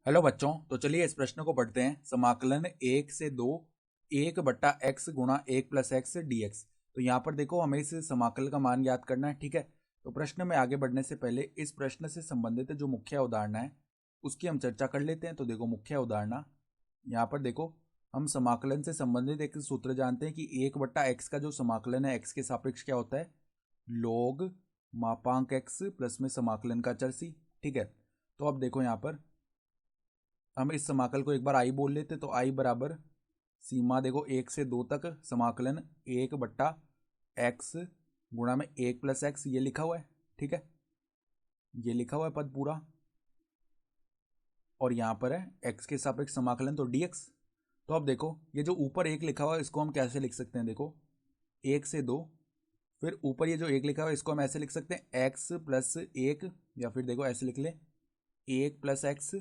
Hello बच्चों, तो चलिए इस प्रश्न को पढ़ते हैं। समाकलन 1 से 2 1/x गुणा 1+x dx। तो यहाँ पर देखो, हमें इस समाकल का मान याद करना है। ठीक है, तो प्रश्न में आगे बढ़ने से पहले इस प्रश्न से संबंधित जो मुख्य अवधारणा है उसकी हम चर्चा कर लेते हैं। तो देखो, मुख्य अवधारणा यहाँ पर देखो, हम समाकलन से संबंधित एक सूत्र जानते हैं कि 1/x का जो समाकलन है x के सापेक्ष क्या होता है, log मापांक x प्लस में समाकलन का चर c। ठीक है, तो अब देखो यहाँ पर हम इस समाकल को एक बार आई बोल लेते। तो आई बराबर सीमा देखो 1 से 2 तक समाकलन 1/x गुणा में 1+x, ये लिखा हुआ है। ठीक है, ये लिखा हुआ है पद पूरा, और यहाँ पर है x के सापेक्ष समाकलन तो dx। तो अब देखो, ये जो ऊपर एक लिखा हुआ है इसको हम कैसे लिख सकते हैं, देखो 1 से 2, फिर ऊपर ये जो एक लिखा हुआ है इसको हम ऐसे लिख सकते हैं x+1, या फिर देखो ऐसे लिख ले 1+x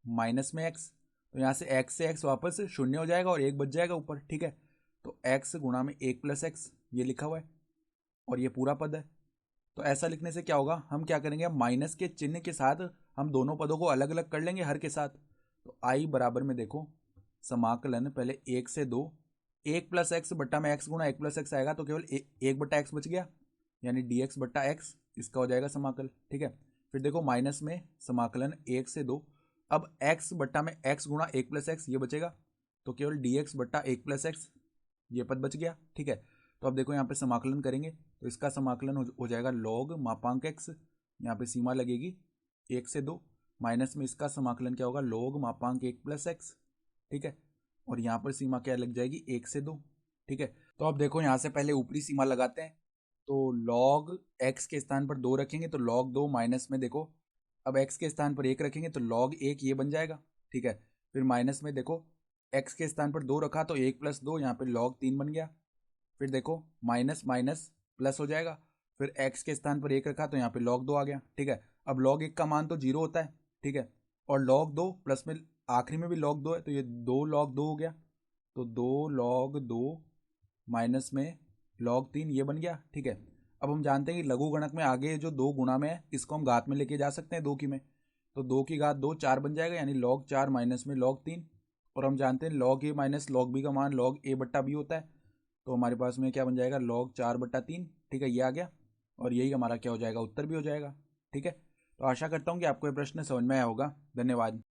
माइनस में x। तो यहाँ से x वापस शून्य हो जाएगा और एक बच जाएगा ऊपर। ठीक है, तो x गुणा में 1+x, ये लिखा हुआ है और ये पूरा पद है। तो ऐसा लिखने से क्या होगा, हम क्या करेंगे, हम माइनस के चिन्ह के साथ हम दोनों पदों को अलग अलग कर लेंगे हर के साथ। तो आई बराबर में देखो समाकलन पहले 1 से 2, 1+x बट्टा में x गुणा 1+x आएगा तो केवल 1/x बच गया, यानी dx/x इसका हो जाएगा समाकल। ठीक है, फिर देखो माइनस में समाकलन 1 से 2, अब x बट्टा में x गुणा 1+x ये बचेगा, तो केवल dx/1+x ये पद बच गया। ठीक है, तो अब देखो यहाँ पे समाकलन करेंगे तो इसका समाकलन हो जाएगा log मापांक x, यहाँ पे सीमा लगेगी 1 से 2, माइनस में इसका समाकलन क्या होगा, log मापांक 1+x। ठीक है, और यहाँ पर सीमा क्या लग जाएगी 1 से 2। ठीक है, तो अब देखो यहाँ से पहले ऊपरी सीमा लगाते हैं। तो log x के स्थान पर 2 रखेंगे तो log 2, माइनस में देखो अब x के स्थान पर 1 रखेंगे तो log 1 ये बन जाएगा। ठीक है, फिर माइनस में देखो x के स्थान पर 2 रखा तो 1+2, यहाँ पे log 3 बन गया। फिर देखो माइनस माइनस प्लस हो जाएगा, फिर x के स्थान पर 1 रखा तो यहाँ पे log 2 आ गया। ठीक है, अब log 1 का मान तो 0 होता है। ठीक है, और log 2 प्लस में आखिरी में भी log 2 है तो ये 2 log 2 हो गया। तो 2 log 2 माइनस में log 3 ये बन गया। ठीक है, अब हम जानते हैं कि लघु गणक में आगे जो 2 गुणा में है इसको हम घात में लेके जा सकते हैं 2 की में। तो 2 की घात 2 4 बन जाएगा, यानी log 4 माइनस में log 3। और हम जानते हैं log a minus log b का मान log a/b होता है। तो हमारे पास में क्या बन जाएगा, log 4/3। ठीक है, ये आ गया और यही हमारा क्या हो जाएगा, उत्तर भी हो जाएगा। ठीक है, तो आशा करता हूँ कि आपको ये प्रश्न समझ में आया होगा। धन्यवाद।